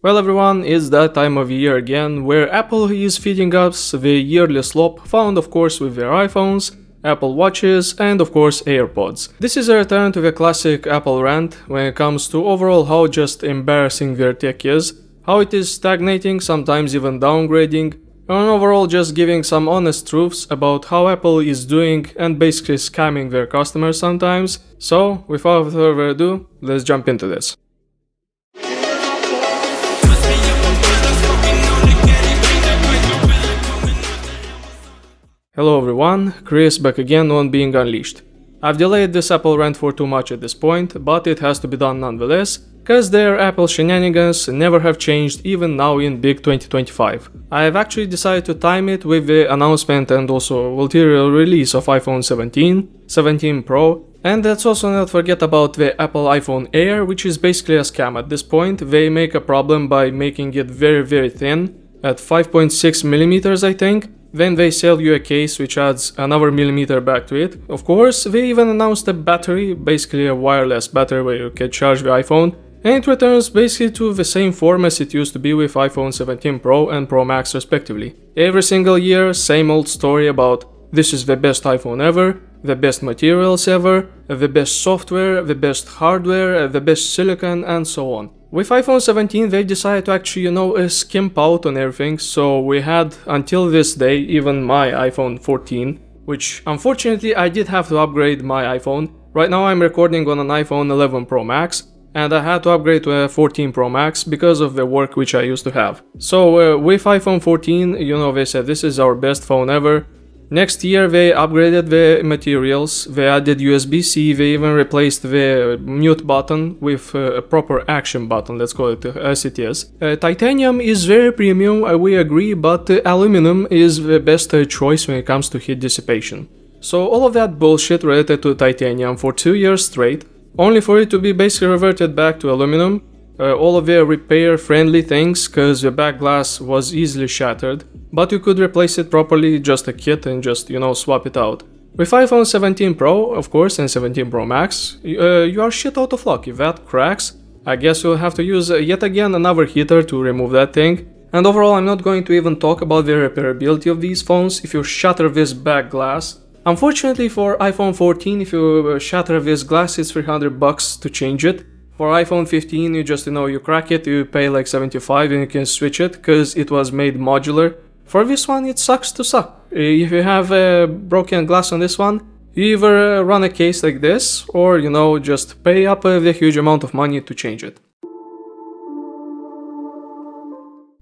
Well everyone, it's that time of year again where Apple is feeding us the yearly slop found of course with their iPhones, Apple Watches and of course Airpods. This is a return to the classic Apple rant when it comes to overall how just embarrassing their tech is, how it is stagnating, sometimes even downgrading, and overall just giving some honest truths about how Apple is doing and basically scamming their customers sometimes. So without further ado, let's jump into this. Hello everyone, Chris back again on Being Unleashed. I've delayed this Apple rant for too much at this point, but it has to be done nonetheless, cause their Apple shenanigans never have changed even now in big 2025. I have actually decided to time it with the announcement and also ulterior release of iPhone 17, 17 Pro, and let's also not forget about the Apple iPhone Air, which is basically a scam at this point. They make a problem by making it very thin, at 5.6mm I think. Then they sell you a case which adds another millimeter back to it. Of course, they even announced a battery, basically a wireless battery where you can charge the iPhone, and it returns basically to the same form as it used to be with iPhone 17 Pro and Pro Max respectively. Every single year, same old story about this is the best iPhone ever, the best materials ever, the best software, the best hardware, the best silicon, and so on. With iPhone 17 they decided to actually, skimp out on everything, so we had until this day even my iPhone 14, which unfortunately I did have to upgrade my iPhone. Right now I'm recording on an iPhone 11 Pro Max, and I had to upgrade to a 14 Pro Max because of the work which I used to have. So with iPhone 14, they said this is our best phone ever. Next year they upgraded the materials, they added USB-C, they even replaced the mute button with a proper action button, let's call it as it is. Titanium is very premium, we agree, but aluminum is the best choice when it comes to heat dissipation. So all of that bullshit related to titanium for 2 years straight, only for it to be basically reverted back to aluminum. All of the repair-friendly things, cause the back glass was easily shattered, but you could replace it properly, just a kit, and just, swap it out. With iPhone 17 Pro, of course, and 17 Pro Max, you are shit out of luck. If that cracks, I guess you'll have to use yet again another heater to remove that thing. And overall, I'm not going to even talk about the repairability of these phones if you shatter this back glass. Unfortunately for iPhone 14, if you shatter this glass, it's $300 to change it. For iPhone 15, you just, you crack it, you pay like $75 and you can switch it, cause it was made modular. For this one, it sucks to suck. If you have a broken glass on this one, you either run a case like this, or, just pay up the huge amount of money to change it.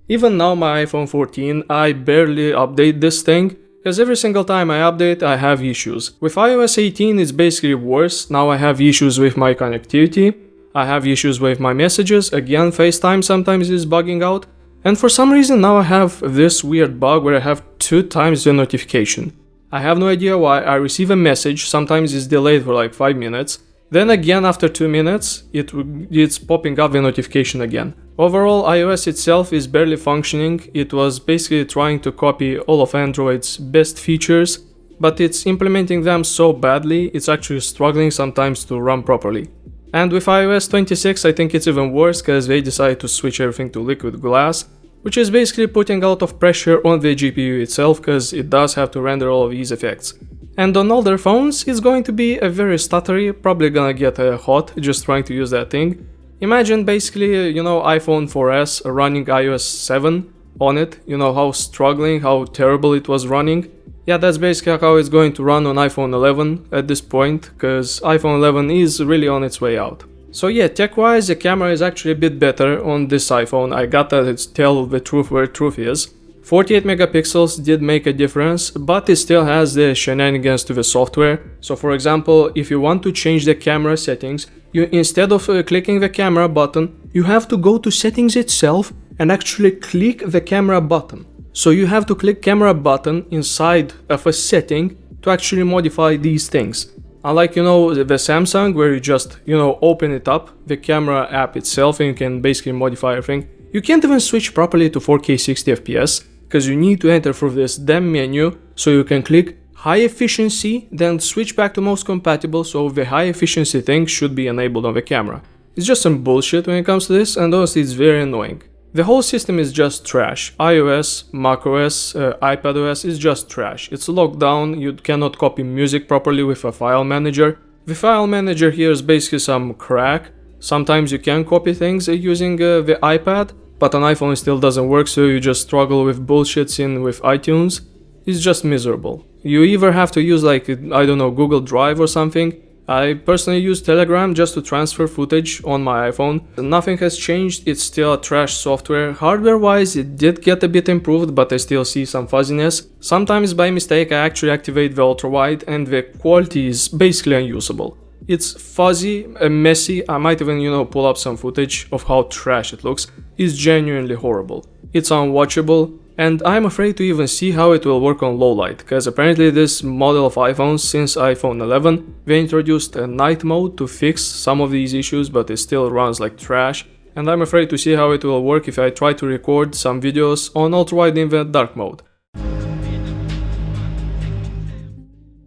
Even now, my iPhone 14, I barely update this thing, cause every single time I update, I have issues. With iOS 18, it's basically worse. Now I have issues with my connectivity. I have issues with my messages, again FaceTime sometimes is bugging out, and for some reason now I have this weird bug where I have 2 times the notification. I have no idea why. I receive a message, sometimes it's delayed for like 5 minutes, then again after 2 minutes it's popping up the notification again. Overall, iOS itself is barely functioning. It was basically trying to copy all of Android's best features, but it's implementing them so badly it's actually struggling sometimes to run properly. And with iOS 26 I think it's even worse, cause they decided to switch everything to liquid glass, which is basically putting a lot of pressure on the GPU itself, cause it does have to render all of these effects. And on older phones it's going to be a very stuttery, probably gonna get hot just trying to use that thing. Imagine basically, iPhone 4S running iOS 7 on it, how struggling, how terrible it was running. Yeah, that's basically how it's going to run on iPhone 11 at this point, cause iPhone 11 is really on its way out. So yeah, tech-wise the camera is actually a bit better on this iPhone. I got to tell the truth where truth is. 48 megapixels did make a difference, but it still has the shenanigans to the software. So for example, if you want to change the camera settings, you instead of clicking the camera button, you have to go to settings itself and actually click the camera button. So you have to click camera button inside of a setting to actually modify these things. Unlike, the Samsung where you just, open it up, the camera app itself, and you can basically modify everything. You can't even switch properly to 4K 60 FPS, because you need to enter through this damn menu, so you can click high efficiency, then switch back to most compatible, so the high efficiency thing should be enabled on the camera. It's just some bullshit when it comes to this, and honestly it's very annoying. The whole system is just trash. iOS, macOS, iPadOS is just trash. It's locked down, you cannot copy music properly with a file manager. The file manager here is basically some crack. Sometimes you can copy things using the iPad, but on iPhone it still doesn't work, so you just struggle with bullshits in with iTunes. It's just miserable. You either have to use like, I don't know, Google Drive or something. I personally use Telegram just to transfer footage on my iPhone. Nothing has changed, it's still a trash software. Hardware wise it did get a bit improved, but I still see some fuzziness. Sometimes by mistake I actually activate the ultra wide and the quality is basically unusable. It's fuzzy, messy, I might even pull up some footage of how trash it looks. It's genuinely horrible. It's unwatchable. And I'm afraid to even see how it will work on low light, because apparently this model of iPhones, since iPhone 11, they introduced a night mode to fix some of these issues, but it still runs like trash. And I'm afraid to see how it will work if I try to record some videos on ultra-wide in the dark mode.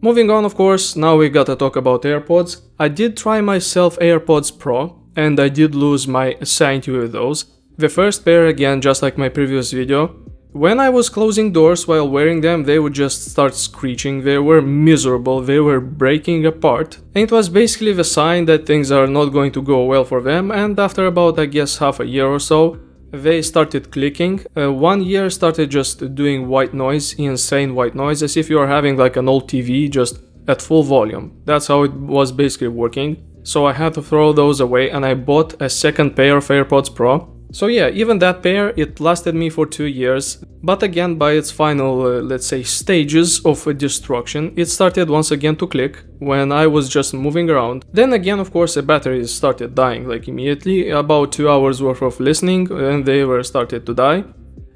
Moving on, of course, now we gotta talk about AirPods. I did try myself AirPods Pro, and I did lose my sanity with those. The first pair, again, just like my previous video, when I was closing doors while wearing them, they would just start screeching, they were miserable, they were breaking apart. And it was basically the sign that things are not going to go well for them, and after about, I guess, half a year or so, they started clicking. 1 year started just doing white noise, insane white noise, as if you are having like an old TV just at full volume. That's how it was basically working. So I had to throw those away and I bought a second pair of AirPods Pro. So yeah, even that pair, it lasted me for 2 years, but again by its final, let's say, stages of destruction, it started once again to click when I was just moving around. Then again, of course, the batteries started dying like immediately, about 2 hours worth of listening and they were started to die.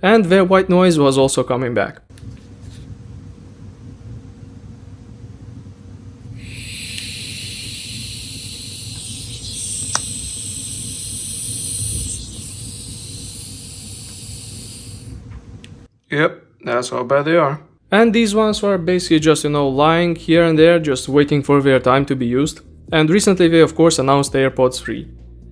And the white noise was also coming back. Yep, that's how bad they are. And these ones were basically just, lying here and there, just waiting for their time to be used. And recently they of course announced the AirPods 3.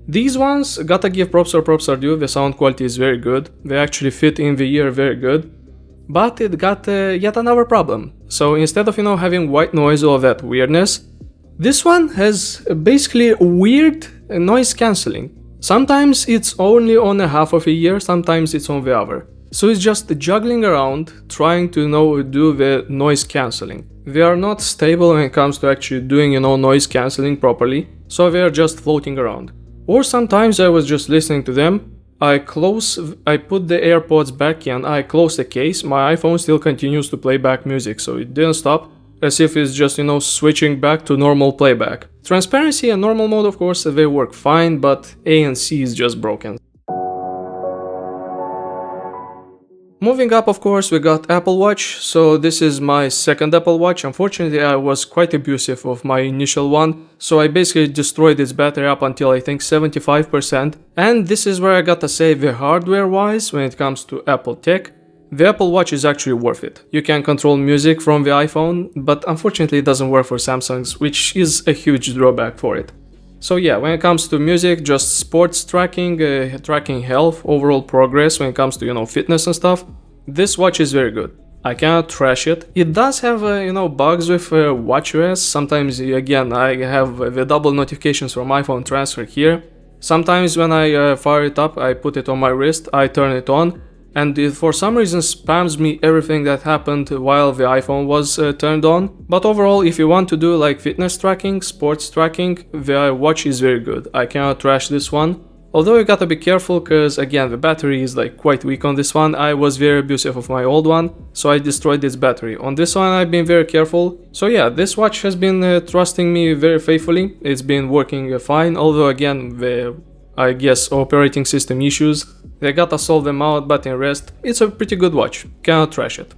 These ones, gotta give props where props are due, the sound quality is very good. They actually fit in the ear very good. But it got yet another problem. So instead of, having white noise or that weirdness, this one has basically weird noise cancelling. Sometimes it's only on a half of a ear, sometimes it's on the other. So it's just juggling around, trying to do the noise cancelling. They are not stable when it comes to actually doing noise cancelling properly, so they are just floating around. Or sometimes I was just listening to them, I put the AirPods back in, I close the case, my iPhone still continues to play back music, so it didn't stop, as if it's just switching back to normal playback. Transparency and normal mode, of course, they work fine, but ANC is just broken. Moving up, of course, we got Apple Watch. So this is my second Apple Watch. Unfortunately, I was quite abusive of my initial one, so I basically destroyed its battery up until I think 75%. And this is where I gotta say, the hardware wise, when it comes to Apple tech, the Apple Watch is actually worth it. You can control music from the iPhone, but unfortunately it doesn't work for Samsung's, which is a huge drawback for it. So yeah, when it comes to music, just sports tracking, tracking health, overall progress when it comes to, fitness and stuff, this watch is very good. I cannot trash it. It does have, bugs with watchOS. Sometimes, again, I have the double notifications from iPhone transfer here. Sometimes when I fire it up, I put it on my wrist, I turn it on, and it for some reason spams me everything that happened while the iPhone was turned on. But overall, if you want to do like fitness tracking, sports tracking, the watch is very good. I cannot trash this one. Although you gotta be careful, cause again the battery is like quite weak on this one. I was very abusive of my old one, so I destroyed its battery. On this one I've been very careful. So yeah, this watch has been trusting me very faithfully. It's been working fine, although again the, I guess, operating system issues, they gotta solve them out, but in rest, it's a pretty good watch. Cannot trash it.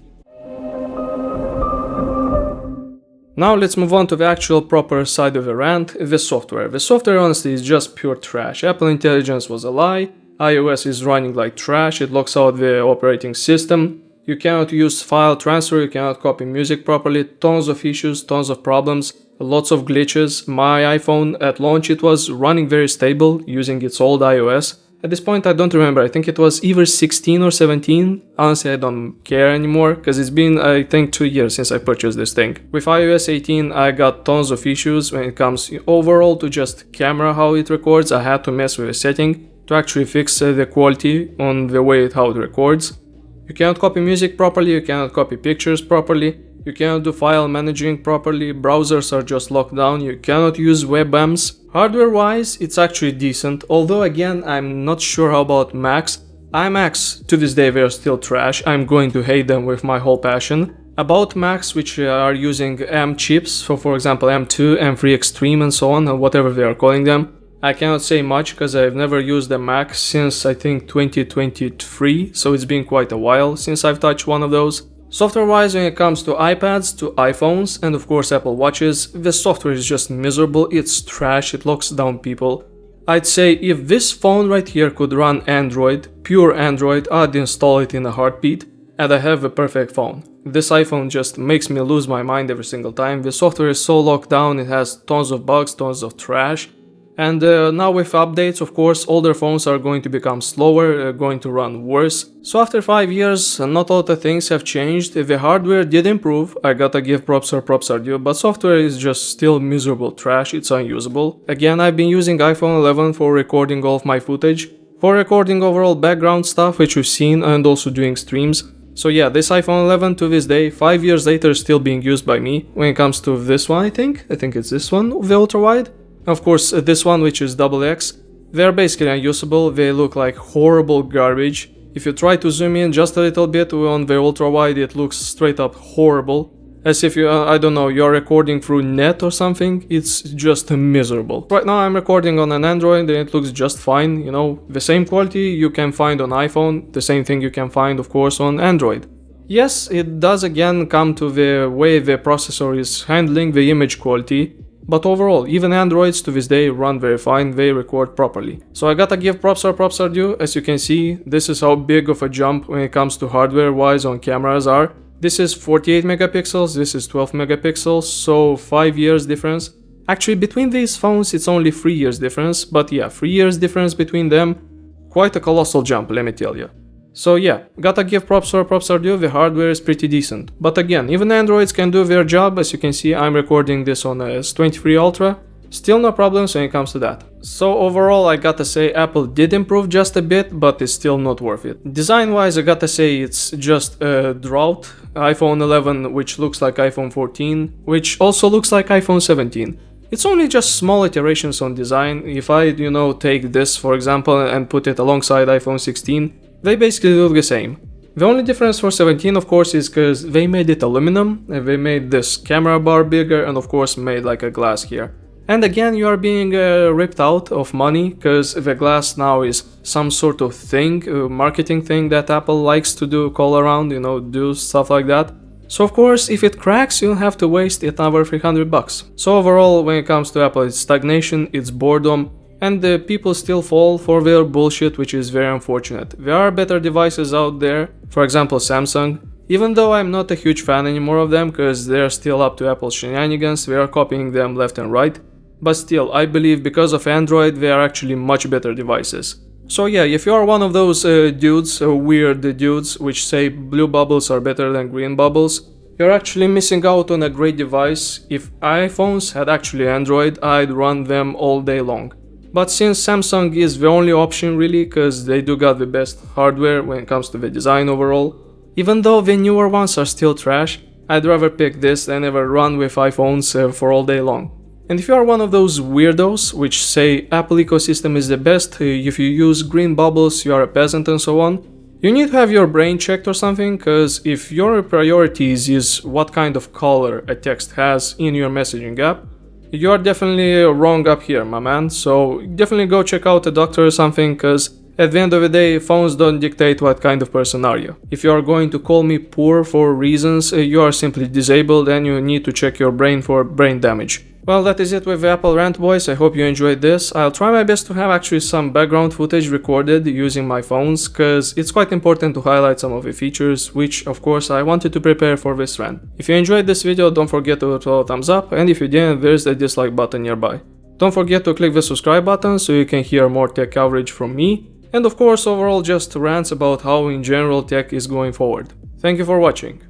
Now let's move on to the actual proper side of the rant, the software. The software honestly is just pure trash. Apple Intelligence was a lie, iOS is running like trash, it locks out the operating system, you cannot use file transfer, you cannot copy music properly, tons of issues, tons of problems, lots of glitches. My iPhone at launch, it was running very stable using its old iOS, At this point I don't remember, I think it was either 16 or 17. Honestly I don't care anymore, because it's been I think 2 years since I purchased this thing. With iOS 18 I got tons of issues when it comes overall to just camera, how it records. I had to mess with a setting to actually fix the quality on the way how it records. You cannot copy music properly, you cannot copy pictures properly, you cannot do file managing properly, browsers are just locked down, you cannot use webams. Hardware wise, it's actually decent, although again, I'm not sure how about Macs. iMacs, to this day, they're still trash, I'm going to hate them with my whole passion. About Macs which are using M chips, so for example M2, M3 Extreme and so on, or whatever they are calling them, I cannot say much because I've never used a Mac since I think 2023, so it's been quite a while since I've touched one of those. Software wise, when it comes to iPads, to iPhones, and of course Apple Watches, the software is just miserable, it's trash, it locks down people. I'd say if this phone right here could run Android, pure Android, I'd install it in a heartbeat, and I have a perfect phone. This iPhone just makes me lose my mind every single time. The software is so locked down, it has tons of bugs, tons of trash. And now with updates, of course, older phones are going to become slower, going to run worse. So after 5 years, not all the things have changed. The hardware did improve, I gotta give props where props are due, but software is just still miserable trash, it's unusable. Again, I've been using iPhone 11 for recording all of my footage, for recording overall background stuff which we've seen, and also doing streams. So yeah, this iPhone 11 to this day, 5 years later, is still being used by me. When it comes to this one, I think it's this one, the ultra wide. Of course, this one, which is XX, they're basically unusable, they look like horrible garbage. If you try to zoom in just a little bit on the ultra wide, it looks straight up horrible. As if you, I don't know, you're recording through net or something, it's just miserable. Right now I'm recording on an Android and it looks just fine, you know, the same quality you can find on iPhone, the same thing you can find of course on Android. Yes, it does again come to the way the processor is handling the image quality. But overall, even Androids to this day run very fine, they record properly. So I gotta give props where props are due. As you can see, this is how big of a jump when it comes to hardware wise on cameras are. This is 48 megapixels, this is 12 megapixels, so 5 years difference. Actually between these phones it's only 3 years difference, but yeah, 3 years difference between them, quite a colossal jump, let me tell you. So yeah, gotta give props where props are due, the hardware is pretty decent. But again, even Androids can do their job. As you can see, I'm recording this on a S23 Ultra. Still no problems when it comes to that. So overall, I gotta say Apple did improve just a bit, but it's still not worth it. Design wise, I gotta say it's just a drought. iPhone 11, which looks like iPhone 14, which also looks like iPhone 17. It's only just small iterations on design. If I, you know, take this for example and put it alongside iPhone 16, they basically look the same. The only difference for 17 of course is because they made it aluminum, and they made this camera bar bigger and of course made like a glass here. And again you are being ripped out of money because the glass now is some sort of thing, marketing thing that Apple likes to do, call around, you know, do stuff like that. So of course if it cracks you'll have to waste another $300. So overall when it comes to Apple it's stagnation, it's boredom. And the people still fall for their bullshit, which is very unfortunate. There are better devices out there, for example Samsung. Even though I'm not a huge fan anymore of them, because they're still up to Apple's shenanigans, we are copying them left and right. But still, I believe because of Android, they are actually much better devices. So yeah, if you are one of those dudes, weird dudes, which say blue bubbles are better than green bubbles, you're actually missing out on a great device. If iPhones had actually Android, I'd run them all day long. But since Samsung is the only option really, cause they do got the best hardware when it comes to the design overall, even though the newer ones are still trash, I'd rather pick this than ever run with iPhones for all day long. And if you are one of those weirdos which say Apple ecosystem is the best, if you use green bubbles you are a peasant and so on, you need to have your brain checked or something, cause if your priorities is what kind of color a text has in your messaging app, you are definitely wrong up here, my man, so definitely go check out a doctor or something, cause at the end of the day, phones don't dictate what kind of person are you. If you are going to call me poor for reasons, you are simply disabled and you need to check your brain for brain damage. Well, that is it with the Apple Rant, boys. I hope you enjoyed this. I'll try my best to have actually some background footage recorded using my phones, cause it's quite important to highlight some of the features, which of course I wanted to prepare for this rant. If you enjoyed this video, don't forget to throw a thumbs up, and if you didn't, there's the dislike button nearby. Don't forget to click the subscribe button so you can hear more tech coverage from me. and of course overall just rants about how in general tech is going forward. Thank you for watching.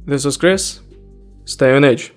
This is Chris. Stay on edge.